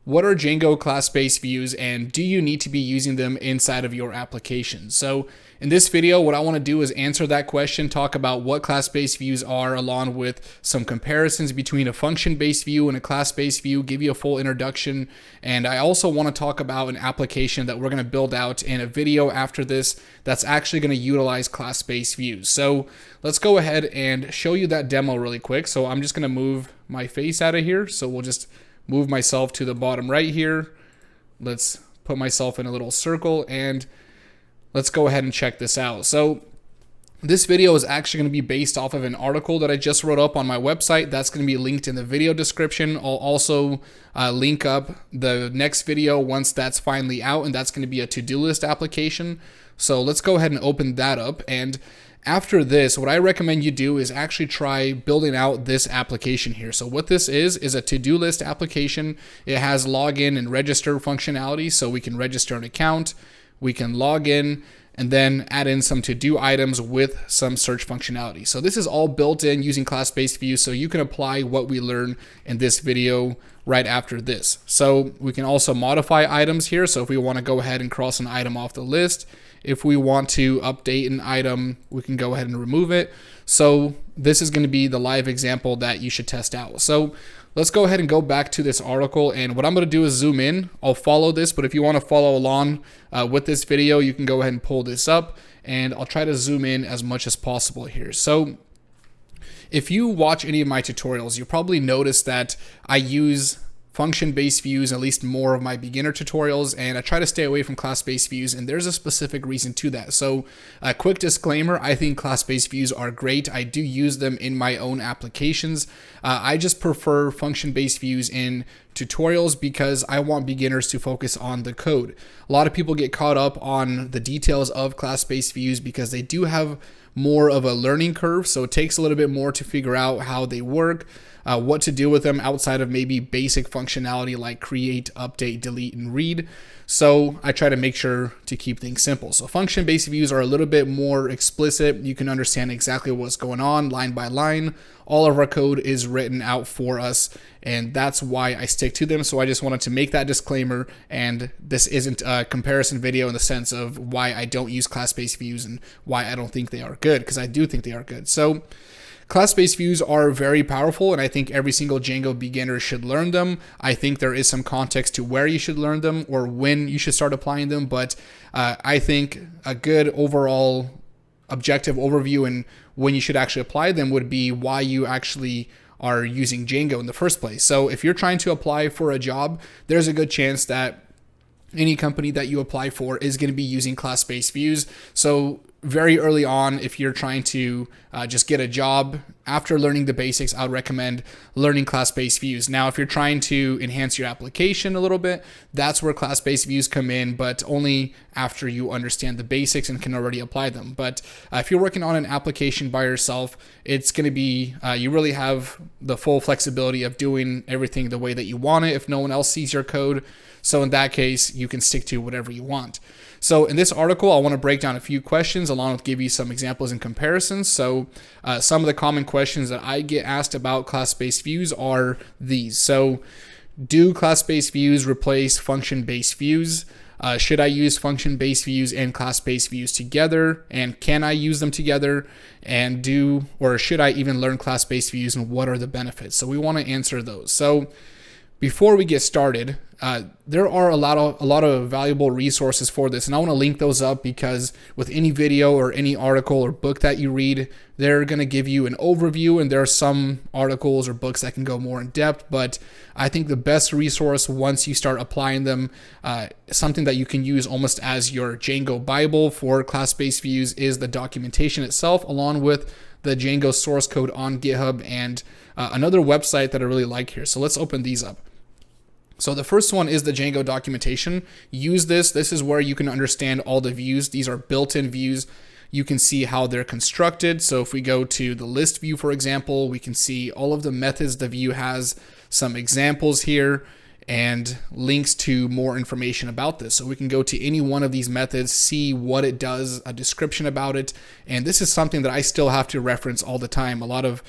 what are Django class-based views and do you need to be using them inside of your application? So in this video, what I want to do is answer that question, talk about what class-based views are, along with some comparisons between a function-based view and a class-based view, give you a full introduction. And I also want to talk about an application that we're going to build out in a video after this that's actually going to utilize class-based views. So let's go ahead and show you that demo really quick. So I'm just going to move my face out of here. So we'll just move myself to the bottom right here. Let's put myself in a little circle and let's go ahead and check this out. So this video is actually going to be based off of an article that I just wrote up on my website. That's going to be linked in the video description. I'll also link up the next video once that's finally out, and that's going to be a to-do list application. So let's go ahead and open that up. And after this, what I recommend you do is actually try building out this application here. So what this is a to-do list application. It has login and register functionality, so we can register an account, we can log in, and then add in some to-do items with some search functionality. So this is all built in using class-based views, so you can apply what we learn in this video right after this. So we can also modify items here. So if we want to go ahead and cross an item off the list, if we want to update an item, we can go ahead and remove it. So this is going to be the live example that you should test out. So let's go ahead and go back to this article. And what I'm going to do is zoom in. I'll follow this, but if you want to follow along with this video, you can go ahead and pull this up, and I'll try to zoom in as much as possible here. So if you watch any of my tutorials, you'll probably notice that I use function-based views, at least more of my beginner tutorials, and I try to stay away from class-based views, and there's a specific reason to that. So a quick disclaimer, I think class-based views are great. I do use them in my own applications. I just prefer function-based views in tutorials because I want beginners to focus on the code. A lot of people get caught up on the details of class-based views because they do have more of a learning curve, so it takes a little bit more to figure out how they work, what to do with them outside of maybe basic functionality like create, update, delete, and read. So I try to make sure to keep things simple. So function-based views are a little bit more explicit. You can understand exactly what's going on line by line. All of our code is written out for us, and that's why I stick to them. So I just wanted to make that disclaimer, and this isn't a comparison video in the sense of why I don't use class-based views and why I don't think they are good, because I do think they are good. So class-based views are very powerful, and I think every single Django beginner should learn them. I think there is some context to where you should learn them or when you should start applying them, but I think a good overall objective overview and when you should actually apply them would be why you actually are using Django in the first place. So if you're trying to apply for a job, there's a good chance that any company that you apply for is going to be using class-based views. So very early on, if you're trying to just get a job, after learning the basics, I would recommend learning class-based views. Now, if you're trying to enhance your application a little bit, that's where class-based views come in, but only after you understand the basics and can already apply them. But if you're working on an application by yourself, it's going to be, you really have the full flexibility of doing everything the way that you want it if no one else sees your code. So in that case, you can stick to whatever you want. So in this article, I want to break down a few questions along with give you some examples and comparisons. So some of the common questions that I get asked about class-based views are these. So do class-based views replace function-based views? Should I use function-based views and class-based views together? And can I use them together? And should I even learn class-based views, and what are the benefits? So we want to answer those. So before we get started, there are a lot of valuable resources for this, and I want to link those up because with any video or any article or book that you read, they're going to give you an overview, and there are some articles or books that can go more in depth, but I think the best resource once you start applying them, something that you can use almost as your Django Bible for class-based views, is the documentation itself, along with the Django source code on GitHub and another website that I really like here. So let's open these up. So the first one is the Django documentation. Use this. This is where you can understand all the views. These are built-in views. You can see how they're constructed. So if we go to the list view, for example, we can see all of the methods the view has, some examples here. and links to more information about this. So we can go to any one of these methods, see what it does, a description about it. And this is something that I still have to reference all the time. A lot of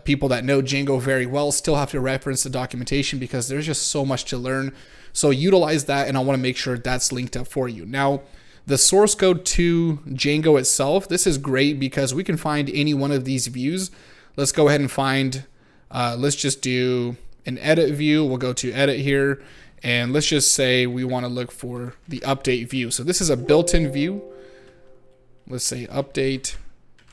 people that know Django very well still have to reference the documentation because there's just so much to learn. So utilize that, and I want to make sure that's linked up for you. Now, the source code to Django itself, this is great because we can find any one of these views. Let's go ahead and find, let's just do an edit view. We'll go to edit here, and let's just say we want to look for the update view. So this is a built-in view. Let's say update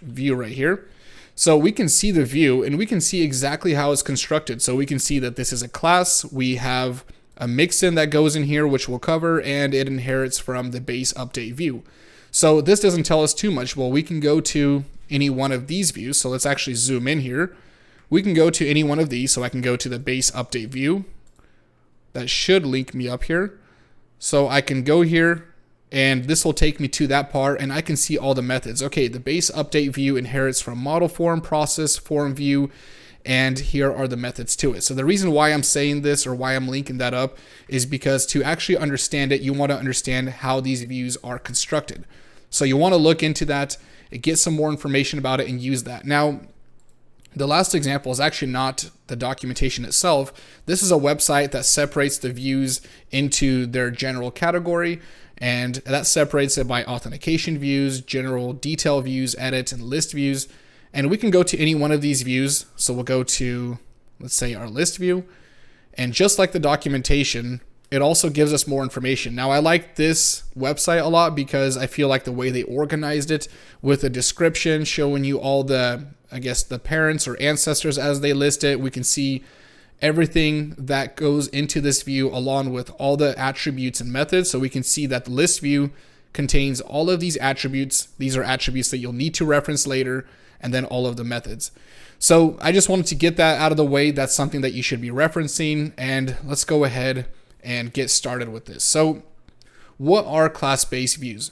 view right here. So we can see the view, and we can see exactly how it's constructed. So we can see that this is a class. We have a mixin that goes in here, which we'll cover, and it inherits from the base update view. So this doesn't tell us too much. Well, we can go to any one of these views. So let's actually zoom in here. We can go to any one of these. So I can go to the base update view. That should link me up here. So I can go here, and this will take me to that part, and I can see all the methods. Okay, the base update view inherits from model form, process, form view, and here are the methods to it. So the reason why I'm saying this, or why I'm linking that up, is because to actually understand it, you want to understand how these views are constructed. So you want to look into that, get some more information about it, and use that. Now, the last example is actually not the documentation itself. This is a website that separates the views into their general category, and that separates it by authentication views, general detail views, edit, and list views. And we can go to any one of these views. So we'll go to, let's say, our list view. And just like the documentation, it also gives us more information. Now, I like this website a lot because I feel like the way they organized it with a description showing you all the, I guess, the parents or ancestors as they list it. We can see everything that goes into this view along with all the attributes and methods. So we can see that the list view contains all of these attributes. These are attributes that you'll need to reference later, and then all of the methods. So I just wanted to get that out of the way. That's something that you should be referencing, and let's go ahead and get started with this. So what are class-based views?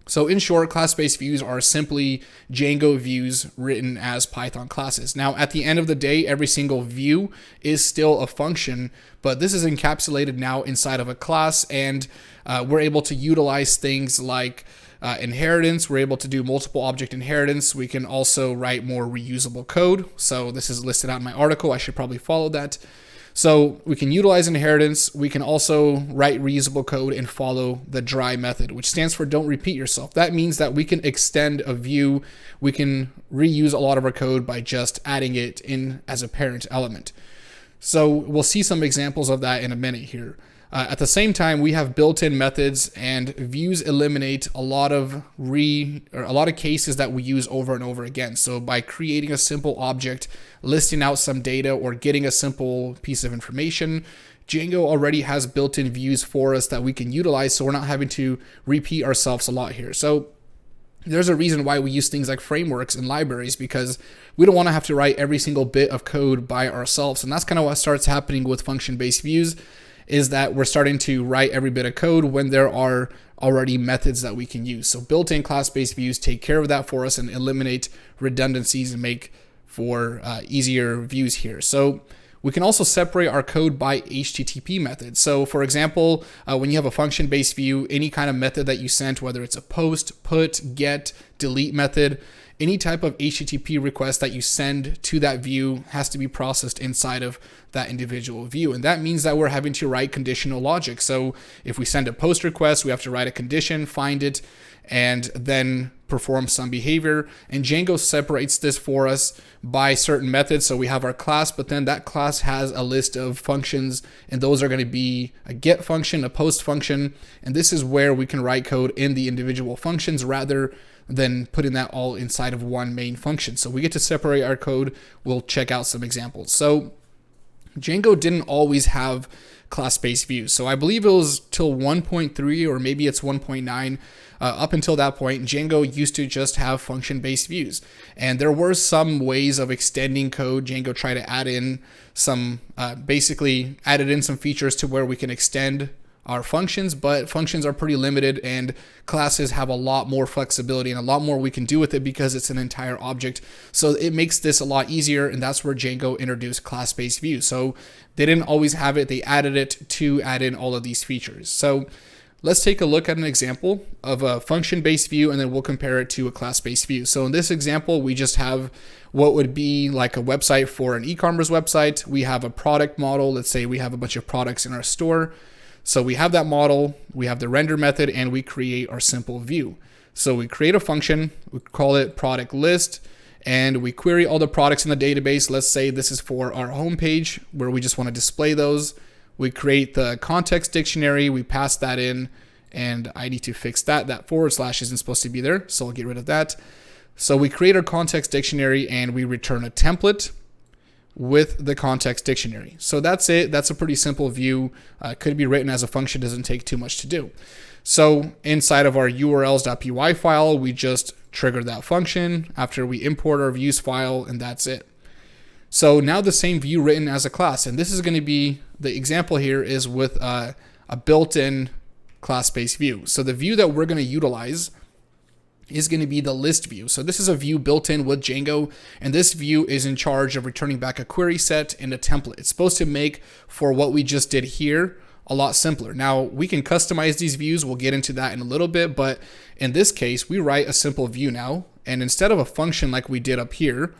So in short, class-based views are simply Django views written as Python classes. Now, at the end of the day, every single view is still a function, but this is encapsulated now inside of a class, and we're able to utilize things like inheritance. We're able to do multiple object inheritance. We can also write more reusable code. So this is listed out in my article. I should probably follow that. So we can utilize inheritance. We can also write reusable code and follow the dry method, which stands for don't repeat yourself. That means that we can extend a view. We can reuse a lot of our code by just adding it in as a parent element. So we'll see some examples of that in a minute here. At the same time, we have built-in methods, and views eliminate a lot of cases that we use over and over again. So by creating a simple object, listing out some data, or getting a simple piece of information, Django already has built-in views for us that we can utilize, so we're not having to repeat ourselves a lot here. So there's a reason why we use things like frameworks and libraries, because we don't want to have to write every single bit of code by ourselves. And that's kind of what starts happening with function-based views, is that we're starting to write every bit of code when there are already methods that we can use. So built-in class-based views take care of that for us and eliminate redundancies and make for easier views here. So we can also separate our code by HTTP methods. So for example, when you have a function-based view, any kind of method that you sent, whether it's a post, put, get, delete method, any type of HTTP request that you send to that view has to be processed inside of that individual view. And that means that we're having to write conditional logic. So if we send a post request, we have to write a condition, find it, and then perform some behavior. And Django separates this for us by certain methods. So we have our class, but then that class has a list of functions, and those are going to be a get function, a post function. And this is where we can write code in the individual functions rather than putting that all inside of one main function. So we get to separate our code. We'll check out some examples. So Django didn't always have class-based views. So I believe it was till 1.3 or maybe it's 1.9. Up until that point, Django used to just have function-based views. And there were some ways of extending code. Django tried to add in some, basically added in some features to where we can extend our functions, but functions are pretty limited and classes have a lot more flexibility and a lot more we can do with it because it's an entire object. So it makes this a lot easier, and that's where Django introduced class-based views. So they didn't always have it, they added it to add in all of these features. So let's take a look at an example of a function-based view, and then we'll compare it to a class-based view. So in this example, we just have what would be like a website for an e-commerce website. We have a product model. Let's say we have a bunch of products in our store. So we have that model, we have the render method, and we create our simple view. So we create a function, we call it product list, and we query all the products in the database. Let's say this is for our home page where we just want to display those. We create the context dictionary, we pass that in, and I need to fix that. That / isn't supposed to be there, so I'll get rid of that. So we create our context dictionary and we return a template with the context dictionary. So that's it. That's a pretty simple view. Could be written as a function, doesn't take too much to do. So inside of our urls.py file, we just trigger that function after we import our views file, and that's it. So now the same view written as a class, and this is going to be, the example here is with a built-in class-based view. So the view that we're going to utilize is going to be the list view. So this is a view built in with Django, and this view is in charge of returning back a query set and a template. It's supposed to make for what we just did here a lot simpler. Now we can customize these views. We'll get into that in a little bit, but in this case, we write a simple view now, and instead of a function like we did up here,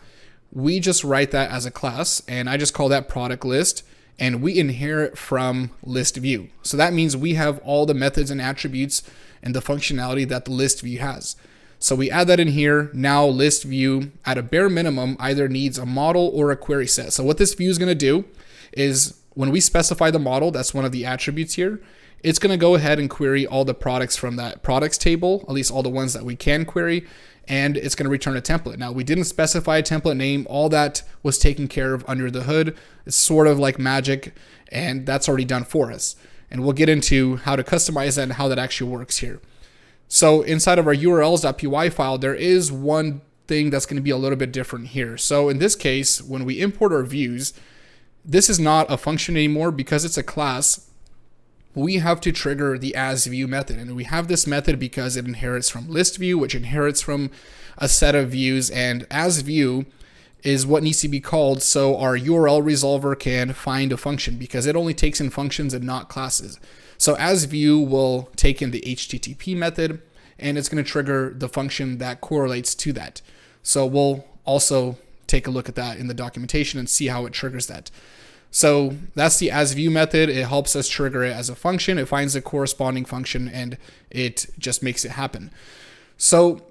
we just write that as a class, and I just call that product list, and we inherit from list view. So that means we have all the methods and attributes and the functionality that the list view has. So we add that in here. Now list view at a bare minimum either needs a model or a query set. So what this view is going to do is when we specify the model, that's one of the attributes here, it's going to go ahead and query all the products from that products table, at least all the ones that we can query, and it's going to return a template. Now we didn't specify a template name. All that was taken care of under the hood. It's sort of like magic, and that's already done for us. And we'll get into how to customize that and how that actually works here. So inside of our urls.py file, there is one thing that's going to be a little bit different here. So in this case, when we import our views, this is not a function anymore because it's a class. We have to trigger the asView method, and we have this method because it inherits from listView, which inherits from a set of views, and asView is what needs to be called so our URL resolver can find a function, because it only takes in functions and not classes. So asView will take in the HTTP method, and it's going to trigger the function that correlates to that. So we'll also take a look at that in the documentation and see how it triggers that. So that's the asView method. It helps us trigger it as a function. It finds the corresponding function and it just makes it happen. So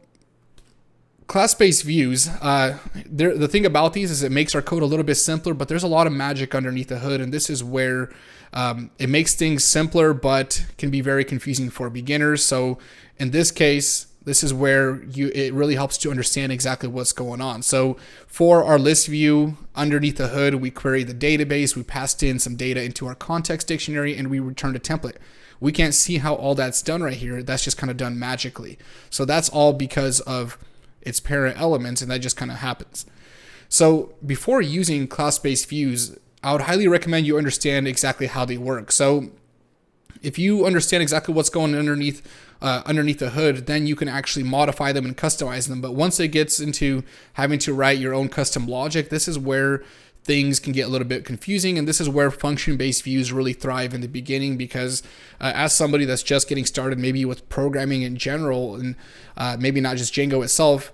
class-based views, the thing about these is it makes our code a little bit simpler, but there's a lot of magic underneath the hood, and this is where it makes things simpler but can be very confusing for beginners. So in this case, this is where it really helps to understand exactly what's going on. So for our list view, underneath the hood, we query the database, we passed in some data into our context dictionary, and we returned a template. We can't see how all that's done right here. That's just kind of done magically. So that's all because of its parent elements, and that just kind of happens. So before using class-based views, I would highly recommend you understand exactly how they work. So if you understand exactly what's going underneath the hood, then you can actually modify them and customize them. But once it gets into having to write your own custom logic, this is where things can get a little bit confusing, and this is where function-based views really thrive in the beginning, because as somebody that's just getting started, maybe with programming in general, and maybe not just Django itself,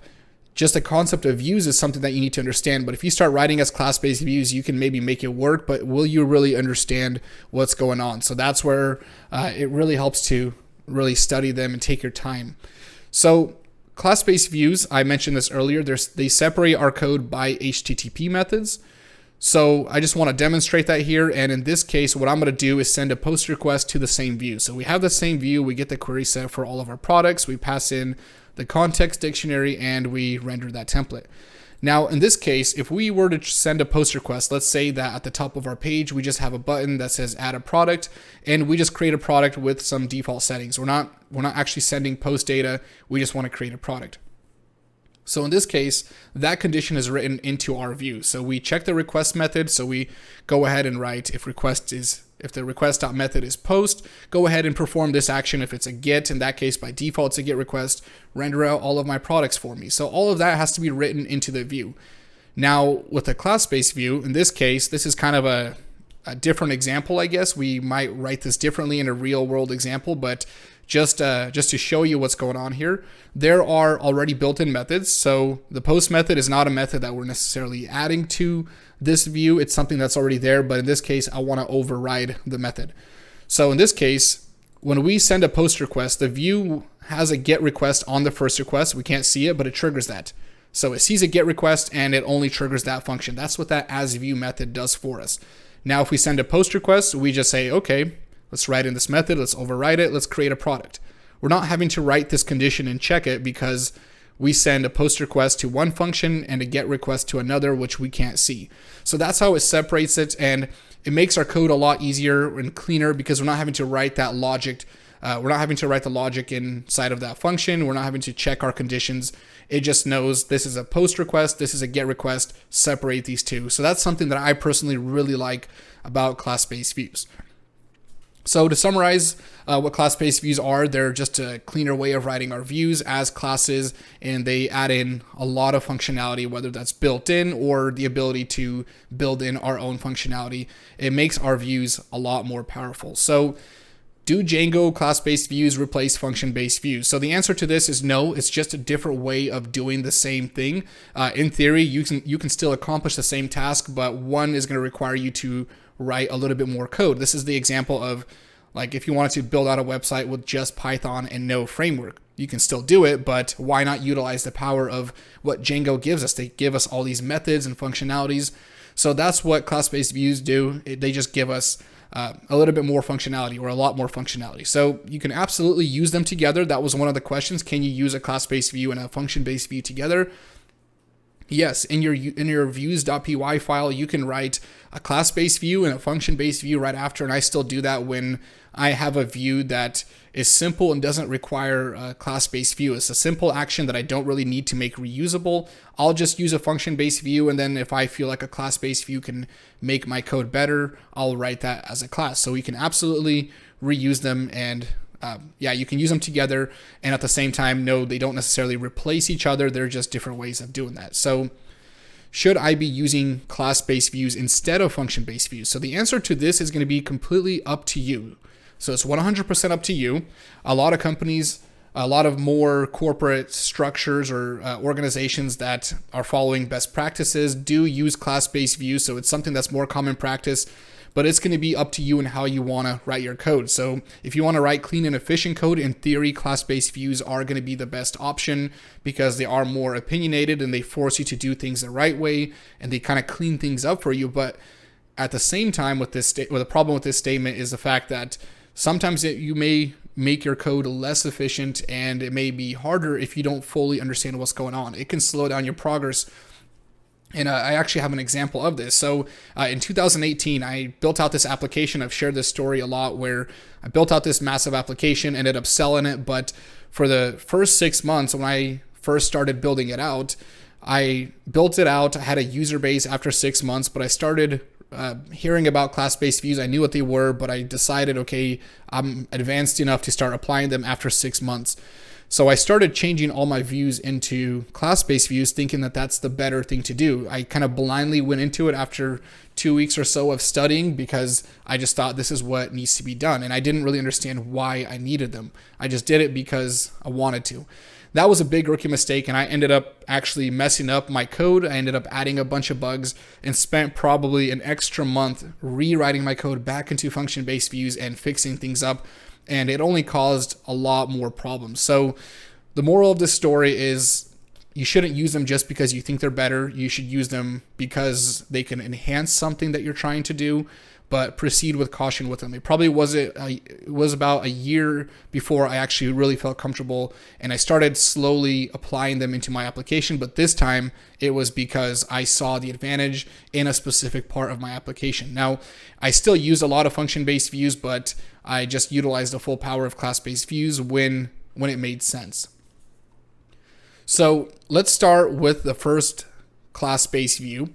just the concept of views is something that you need to understand. But if you start writing as class-based views, you can maybe make it work, but will you really understand what's going on? So that's where it really helps to really study them and take your time. So class-based views, I mentioned this earlier, they separate our code by HTTP methods. So I just want to demonstrate that here. And in this case, what I'm going to do is send a post request to the same view. So we have the same view, we get the query set for all of our products, we pass in the context dictionary, and we render that template. Now, in this case, if we were to send a post request, let's say that at the top of our page, we just have a button that says add a product, and we just create a product with some default settings. We're not actually sending post data. We just want to create a product. So in this case, that condition is written into our view. So we check the request method. So we go ahead and write if request is if the request.method is post, go ahead and perform this action. If it's a get, in that case, by default, it's a get request, render out all of my products for me. So all of that has to be written into the view. Now, with a class-based view, in this case, this is kind of a different example, I guess. We might write this differently in a real-world example, but just to show you what's going on here, there are already built-in methods. So the post method is not a method that we're necessarily adding to this view. It's something that's already there, but in this case, I want to override the method. So in this case, when we send a post request, the view has a get request on the first request. We can't see it, but it triggers that. So it sees a get request and it only triggers that function. That's what that asView method does for us. Now, if we send a post request, we just say, okay, let's write in this method, let's override it, let's create a product. We're not having to write this condition and check it because we send a post request to one function and a get request to another, which we can't see. So that's how it separates it, and it makes our code a lot easier and cleaner because we're not having to write that logic. We're not having to write the logic inside of that function. We're not having to check our conditions. It just knows this is a post request, this is a get request, separate these two. So that's something that I personally really like about class-based views. So to summarize what class-based views are, they're just a cleaner way of writing our views as classes, and they add in a lot of functionality, whether that's built in or the ability to build in our own functionality. It makes our views a lot more powerful. So do Django class-based views replace function-based views? So the answer to this is no. It's just a different way of doing the same thing. In theory, you can still accomplish the same task, but one is going to require you to write a little bit more code. This is the example of, like, if you wanted to build out a website with just Python and no framework, you can still do it, but why not utilize the power of what Django gives us? They give us all these methods and functionalities. So that's what class-based views do. They just give us a little bit more functionality, or a lot more functionality. So you can absolutely use them together. That was one of the questions. Can you use a class-based view and a function-based view together? Yes, in your views.py file, you can write a class-based view and a function-based view right after, and I still do that when I have a view that is simple and doesn't require a class-based view. It's a simple action that I don't really need to make reusable. I'll just use a function-based view, and then if I feel like a class-based view can make my code better, I'll write that as a class. So we can absolutely reuse them, and you can use them together, and at the same time, no, they don't necessarily replace each other. They're just different ways of doing that. So should I be using class-based views instead of function-based views? So the answer to this is going to be completely up to you. So it's 100% up to you. A lot of companies, a lot of more corporate structures or organizations that are following best practices do use class-based views. So it's something that's more common practice, but it's going to be up to you and how you want to write your code. So if you want to write clean and efficient code, in theory, class-based views are going to be the best option because they are more opinionated and they force you to do things the right way and they kind of clean things up for you. But at the same time, the problem with this statement is the fact that sometimes you may make your code less efficient and it may be harder if you don't fully understand what's going on. It can slow down your progress. And I actually have an example of this. So in 2018, I built out this application. I've shared this story a lot where I built out this massive application, ended up selling it. But for the first 6 months, when I first started building it out, I built it out. I had a user base after 6 months, but I started hearing about class-based views. I knew what they were, but I decided, okay, I'm advanced enough to start applying them after 6 months. So I started changing all my views into class-based views, thinking that that's the better thing to do. I kind of blindly went into it after 2 weeks or so of studying because I just thought this is what needs to be done. And I didn't really understand why I needed them. I just did it because I wanted to. That was a big rookie mistake, and I ended up actually messing up my code. I ended up adding a bunch of bugs and spent probably an extra month rewriting my code back into function-based views and fixing things up. And it only caused a lot more problems. So the moral of this story is you shouldn't use them just because you think they're better. You should use them because they can enhance something that you're trying to do, but proceed with caution with them. It probably was about a year before I actually really felt comfortable and I started slowly applying them into my application. But this time it was because I saw the advantage in a specific part of my application. Now, I still use a lot of function-based views, but I just utilized the full power of class-based views when it made sense. So let's start with the first class-based view,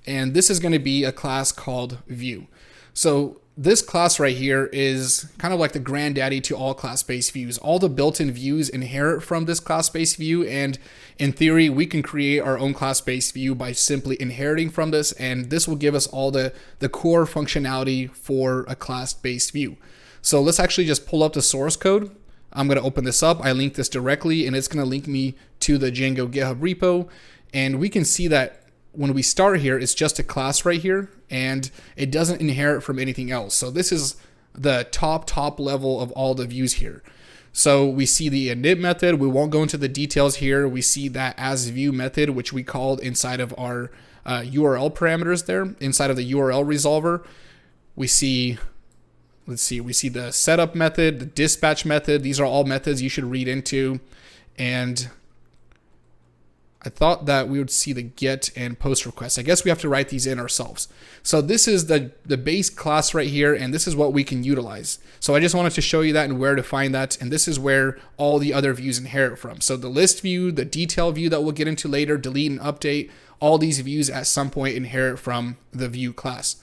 and this is going to be a class called view. So this class right here is kind of like the granddaddy to all class-based views. All the built-in views inherit from this class-based view, and in theory, we can create our own class-based view by simply inheriting from this, and this will give us all the core functionality for a class-based view. So let's actually just pull up the source code. I'm going to open this up. I link this directly, and it's going to link me to the Django GitHub repo, and we can see that when we start here, it's just a class right here, and it doesn't inherit from anything else. So this is the top level of all the views here. So we see the init method. We won't go into the details here. We see that as view method, which we called inside of our URL parameters there, inside of the URL resolver. We see, let's see, we see the setup method, the dispatch method. These are all methods you should read into. And I thought that we would see the get and post requests. I guess we have to write these in ourselves. So this is the base class right here, and this is what we can utilize. So I just wanted to show you that and where to find that, and this is where all the other views inherit from. So the list view, the detail view that we'll get into later, delete and update, all these views at some point inherit from the view class.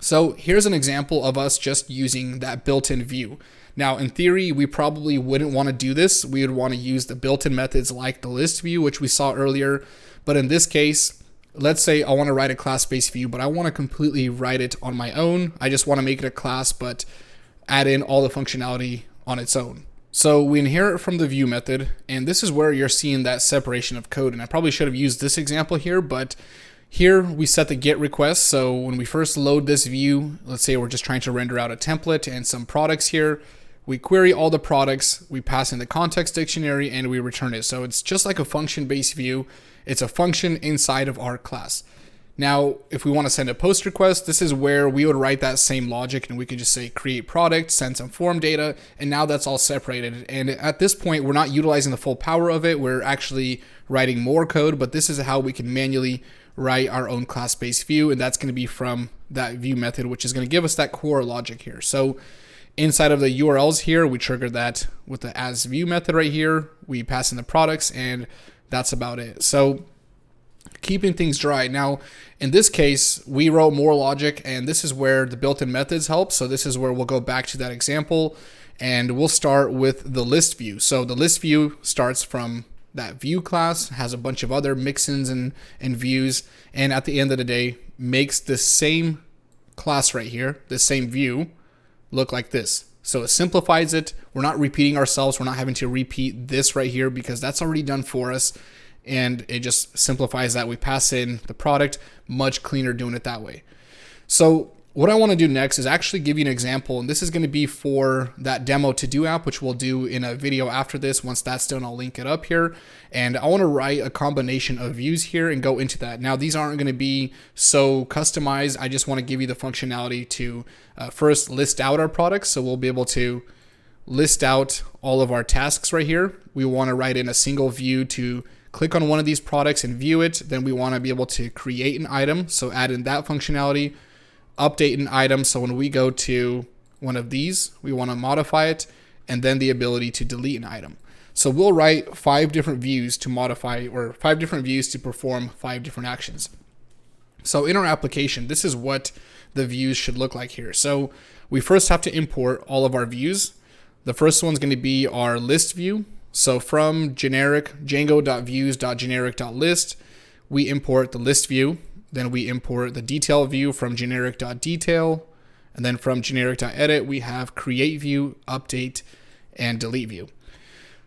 So here's an example of us just using that built-in view. Now, in theory, we probably wouldn't want to do this. We would want to use the built-in methods like the list view, which we saw earlier. But in this case, let's say I want to write a class-based view, but I want to completely write it on my own. I just want to make it a class, but add in all the functionality on its own. So we inherit from the view method, and this is where you're seeing that separation of code. And I probably should have used this example here, but here we set the get request. So when we first load this view, let's say we're just trying to render out a template and some products here. We query all the products, we pass in the context dictionary, and we return it. So it's just like a function-based view. It's a function inside of our class. Now, if we want to send a post request, this is where we would write that same logic, and we could just say create product, send some form data, and now that's all separated. And at this point, we're not utilizing the full power of it. We're actually writing more code, but this is how we can manually write our own class-based view, and that's going to be from that view method, which is going to give us that core logic here. So inside of the URLs here, we trigger that with the as view method right here. We pass in the products, and that's about it. So keeping things dry. Now, in this case, we wrote more logic, and this is where the built-in methods help. So this is where we'll go back to that example, and we'll start with the list view. So the list view starts from that view class, has a bunch of other mixins and views, and at the end of the day, makes the same class right here, the same view, look like this. So it simplifies it. We're not repeating ourselves. We're not having to repeat this right here because that's already done for us. And it just simplifies that. We pass in the product, much cleaner doing it that way. So what I want to do next is actually give you an example. And this is going to be for that demo to do app, which we'll do in a video after this. Once that's done, I'll link it up here. And I want to write a combination of views here and go into that. Now, these aren't going to be so customized. I just want to give you the functionality to first list out our products. So we'll be able to list out all of our tasks right here. We want to write in a single view to click on one of these products and view it. Then we want to be able to create an item. So add in that functionality, update an item. So when we go to one of these, we want to modify it, and then the ability to delete an item. So we'll write 5 different views to modify, or 5 different views to perform 5 different actions. So in our application, this is what the views should look like here. So we first have to import all of our views. The first one's going to be our list view. So from generic django.views.generic.list, we import the list view. Then we import the detail view from generic.detail. And then from generic.edit, we have create view, update, and delete view.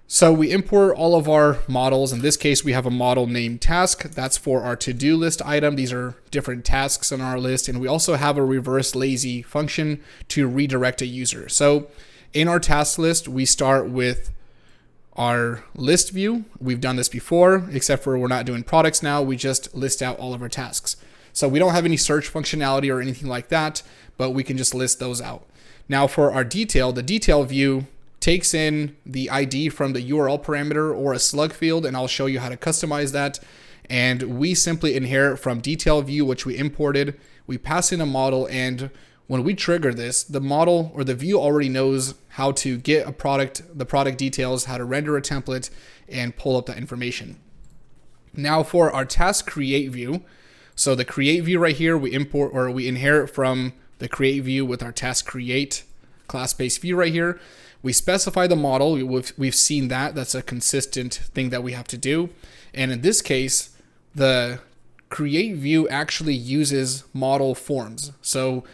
So we import all of our models. In this case, we have a model named task. That's for our to-do list item. These are different tasks on our list. And we also have a reverse lazy function to redirect a user. So in our task list, we start with our list view. We've done this before, except for we're not doing products now. We just list out all of our tasks. So we don't have any search functionality or anything like that, but we can just list those out. Now for our detail, the detail view takes in the ID from the URL parameter or a slug field, and I'll show you how to customize that. And we simply inherit from detail view, which we imported. We pass in a model, and when we trigger this, the model or the view already knows how to get a product, the product details, how to render a template, and pull up that information. Now for our task create view, so the create view right here, we import or we inherit from the create view with our task create class-based view right here. We specify the model. We've seen that. That's a consistent thing that we have to do. And in this case, the create view actually uses model forms. So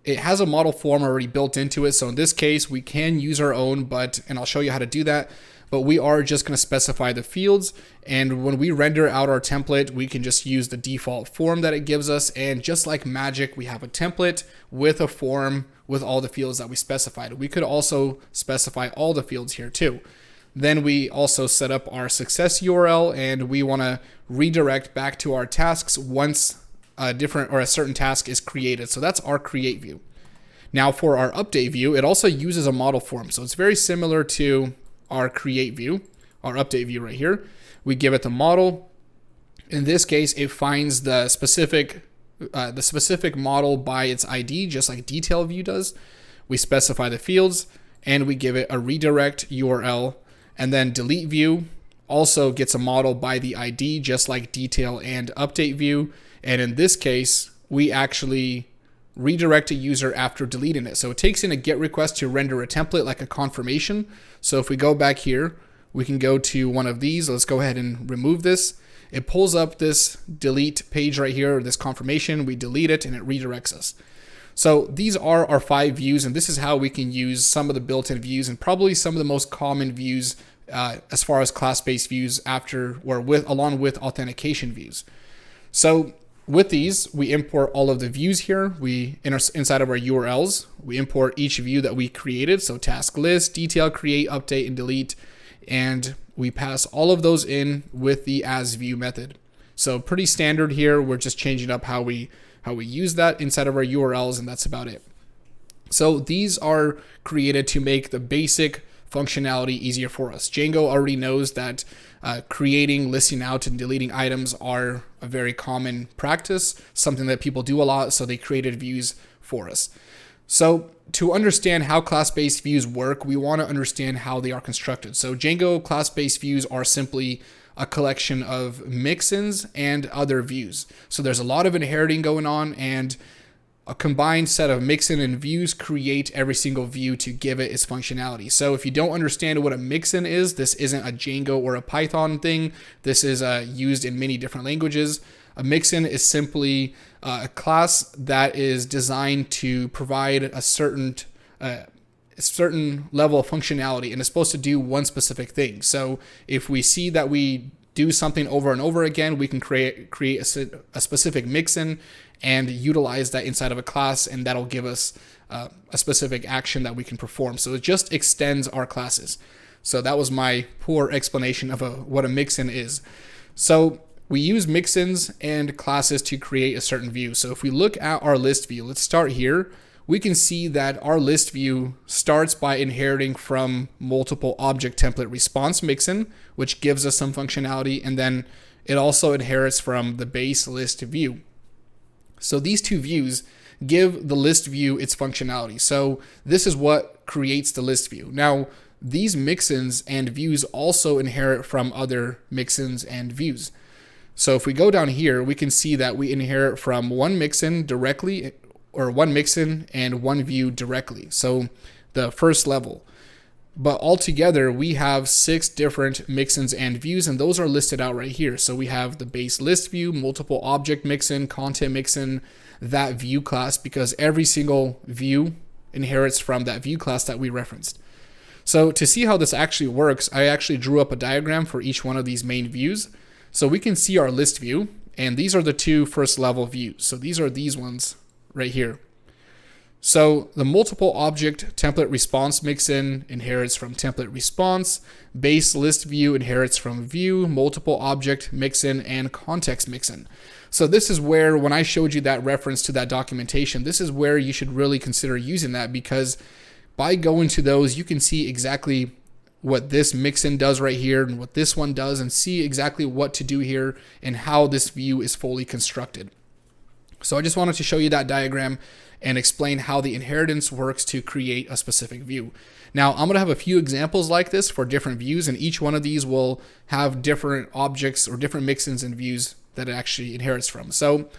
it has a model form already built into it. So in this case, we can use our own, and I'll show you how to do that. But we are just going to specify the fields. And when we render out our template, we can just use the default form that it gives us. And just like magic, we have a template with a form with all the fields that we specified. We could also specify all the fields here too. Then we also set up our success URL, and we want to redirect back to our tasks once a certain task is created. So that's our create view. Now for our update view, it also uses a model form. So it's very similar to our create view, our update view right here. We give it the model. In this case, it finds the specific model by its ID, just like detail view does. We specify the fields, and we give it a redirect URL. And then delete view also gets a model by the ID, just like detail and update view. And in this case, we actually redirect a user after deleting it. So it takes in a GET request to render a template like a confirmation. So if we go back here, we can go to one of these. Let's go ahead and remove this. It pulls up this delete page right here, or this confirmation. We delete it and it redirects us. So these are our 5 views, and this is how we can use some of the built-in views and probably some of the most common views as far as class-based views along with authentication views. So with these, we import all of the views here. Inside of our URLs, we import each view that we created. So task list, detail, create, update, and delete. And we pass all of those in with the as view method. So pretty standard here. We're just changing up how we use that inside of our URLs, and that's about it. So these are created to make the basic functionality easier for us. Django already knows that creating, listing out, and deleting items are a very common practice, something that people do a lot, so they created views for us. So to understand how class-based views work, we want to understand how they are constructed. So Django class-based views are simply a collection of mixins and other views. So there's a lot of inheriting going on, and a combined set of mixin and views create every single view to give it its functionality. So if you don't understand what a mixin is, this isn't a Django or a Python thing. This is used in many different languages. A mixin is simply a class that is designed to provide a certain level of functionality, and it's supposed to do one specific thing. So if we see that we do something over and over again, we can create a specific mixin and utilize that inside of a class, and that'll give us a specific action that we can perform. So it just extends our classes. So that was my poor explanation of what a mixin is. So we use mixins and classes to create a certain view. So if we look at our list view, let's start here. We can see that our list view starts by inheriting from multiple object template response mixin, which gives us some functionality, and then it also inherits from the base list view. So these two views give the list view its functionality. So this is what creates the list view. Now, these mixins and views also inherit from other mixins and views. So if we go down here, we can see that we inherit from one mixin directly, or one mixin and one view directly. So the first level. But altogether, we have 6 different mixins and views, and those are listed out right here. So we have the base list view, multiple object mixin, content mixin, that view class, because every single view inherits from that view class that we referenced. So to see how this actually works, I actually drew up a diagram for each one of these main views. So we can see our list view, and these are the 2 first level views. So these are these ones right here. So the multiple object template response mixin inherits from template response, base list view inherits from view, multiple object mixin, and context mixin. So this is where, when I showed you that reference to that documentation, this is where you should really consider using that, because by going to those, you can see exactly what this mixin does right here and what this one does, and see exactly what to do here and how this view is fully constructed. So I just wanted to show you that diagram and explain how the inheritance works to create a specific view. Now, I'm going to have a few examples like this for different views, and each one of these will have different objects or different mixins and views that it actually inherits from. So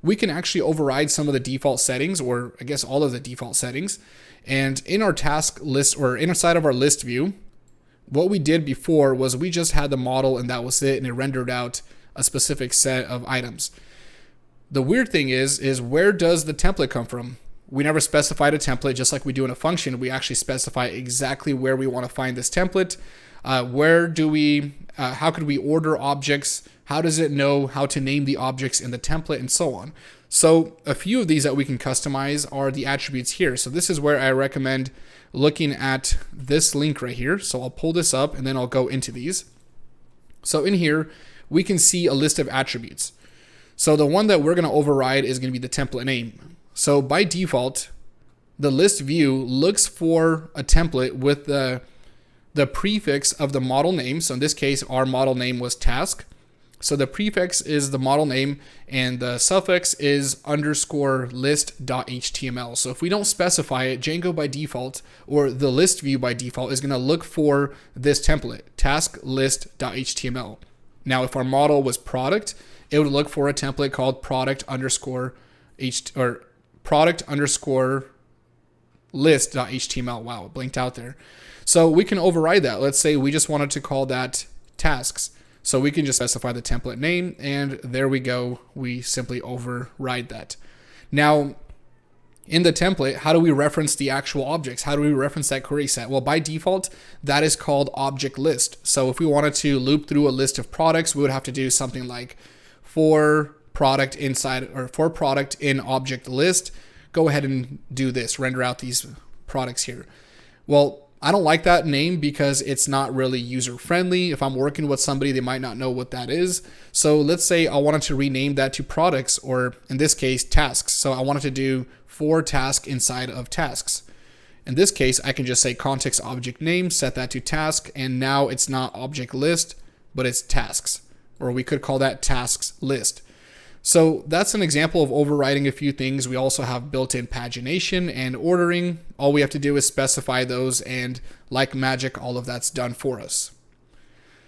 we can actually override some of the default settings, or I guess all of the default settings. And in our task list, or inside of our list view, what we did before was we just had the model and that was it, and it rendered out a specific set of items. The weird thing is where does the template come from? We never specified a template. Just like we do in a function, we actually specify exactly where we want to find this template. How could we order objects? How does it know how to name the objects in the template, and so on? So a few of these that we can customize are the attributes here. So this is where I recommend looking at this link right here. So I'll pull this up and then I'll go into these. So in here, we can see a list of attributes. So the one that we're going to override is going to be the template name. So by default, the list view looks for a template with the prefix of the model name. So in this case, our model name was task. So the prefix is the model name and the suffix is _ list.html. So if we don't specify it, Django by default, or the list view by default, is going to look for this template, task list.html. Now, if our model was product, it would look for a template called product _ list.html. Wow, it blinked out there. So we can override that. Let's say we just wanted to call that tasks. So we can just specify the template name, and there we go. We simply override that. Now, in the template, how do we reference the actual objects? How do we reference that query set? Well, by default, that is called object list. So if we wanted to loop through a list of products, we would have to do something like for product inside, or for product in object list, go ahead and do this, render out these products here. Well, I don't like that name because it's not really user friendly. If I'm working with somebody, they might not know what that is. So let's say I wanted to rename that to products, or in this case, tasks. So I wanted to do for task inside of tasks. In this case, I can just say context object name, set that to task, and now it's not object list, but it's tasks, or we could call that tasks list. So that's an example of overriding a few things. We also have built-in pagination and ordering. All we have to do is specify those, and like magic, all of that's done for us.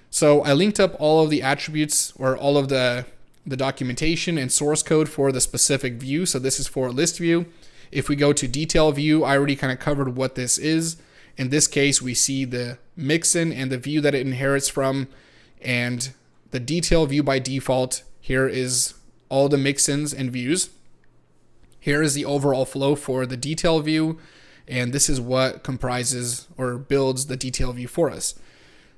So I linked up all of the attributes, or all of the documentation and source code for the specific view. So this is for a list view. If we go to detail view, I already kind of covered what this is. In this case, we see the mixin and the view that it inherits from, and the detail view by default. Here is all the mixins and views. Here is the overall flow for the detail view, and this is what comprises or builds the detail view for us.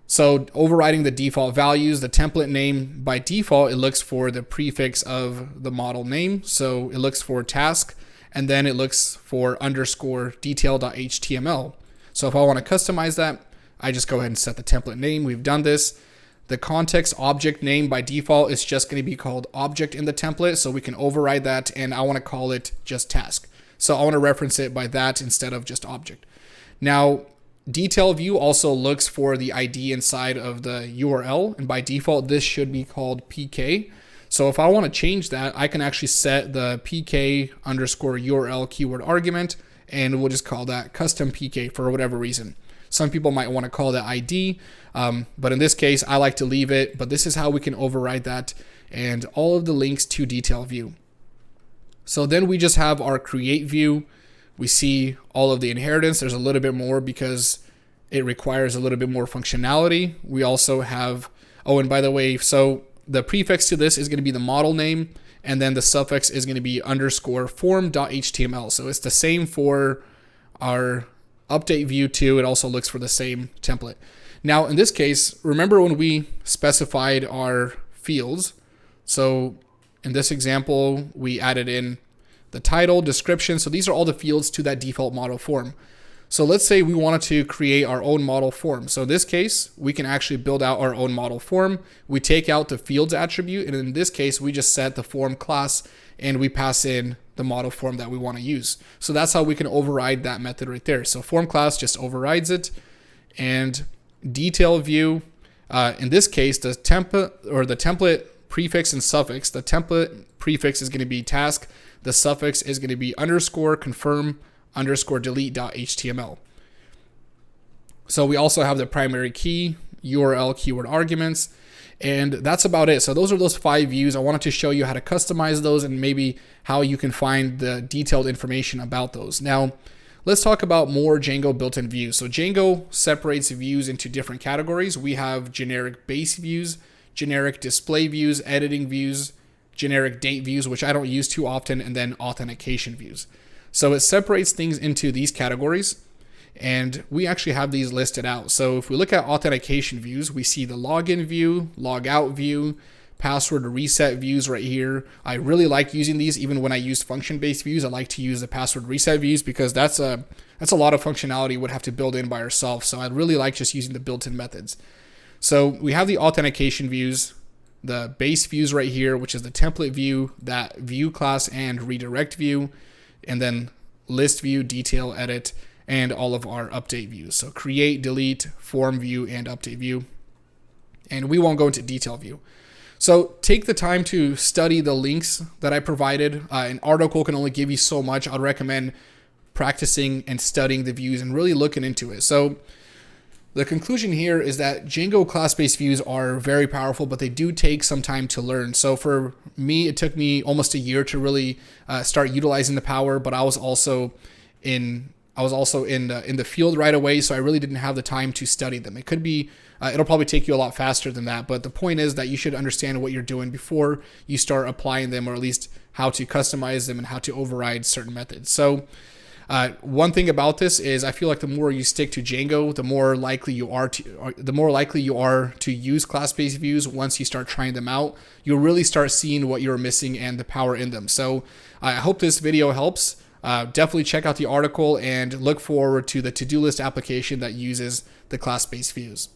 So overriding the default values, the template name by default, it looks for the prefix of the model name. So it looks for task, and then it looks for _ detail.html. So if I want to customize that, I just go ahead and set the template name. We've done this. The context object name by default is just going to be called object in the template, so we can override that, and I want to call it just task. So I want to reference it by that instead of just object. Now, detail view also looks for the ID inside of the URL, and by default, this should be called PK. So if I want to change that, I can actually set the PK _ URL keyword argument, and we'll just call that custom PK for whatever reason. Some people might want to call that ID, but in this case, I like to leave it. But this is how we can override that, and all of the links to detail view. So then we just have our create view. We see all of the inheritance. There's a little bit more because it requires a little bit more functionality. We also have, oh, and by the way, so the prefix to this is going to be the model name, and then the suffix is going to be _ form.html. So it's the same for our update view too. It also looks for the same template. Now in this case, remember when we specified our fields? So in this example, we added in the title, description. So these are all the fields to that default model form. So let's say we wanted to create our own model form. So in this case, we can actually build out our own model form. We take out the fields attribute, and in this case, we just set the form class and we pass in the model form that we want to use. So that's how we can override that method right there. So form class just overrides it, and detail view, in this case, the template prefix and suffix. The template prefix is going to be task. The suffix is going to be _confirm _ delete.html. So we also have the primary key, URL keyword arguments. And that's about it. So those are those 5 views. I wanted to show you how to customize those and maybe how you can find the detailed information about those. Now, let's talk about more Django built-in views. So Django separates views into different categories. We have generic base views, generic display views, editing views, generic date views, which I don't use too often, and then authentication views. So it separates things into these categories, and we actually have these listed out. So if we look at authentication views, we see the login view, logout view, password reset views right here. I really like using these. Even when I use function-based views, I like to use the password reset views because that's a lot of functionality we'd have to build in by ourselves. So I really like just using the built-in methods. So we have the authentication views, the base views right here, which is the template view, that view class and redirect view, and then list view, detail, edit, and all of our update views. So create, delete, form view, and update view. And we won't go into detail view. So take the time to study the links that I provided. An article can only give you so much. I'd recommend practicing and studying the views and really looking into it. So the conclusion here is that Django class-based views are very powerful, but they do take some time to learn. So for me, it took me almost a year to really start utilizing the power, but I was also in the field right away, so I really didn't have the time to study them. It could be, it'll probably take you a lot faster than that, but the point is that you should understand what you're doing before you start applying them, or at least how to customize them and how to override certain methods. So one thing about this is I feel like the more you stick to Django, the more likely you are to use class-based views. Once you start trying them out, you'll really start seeing what you're missing and the power in them. So I hope this video helps. Definitely check out the article and look forward to the to-do list application that uses the class-based views.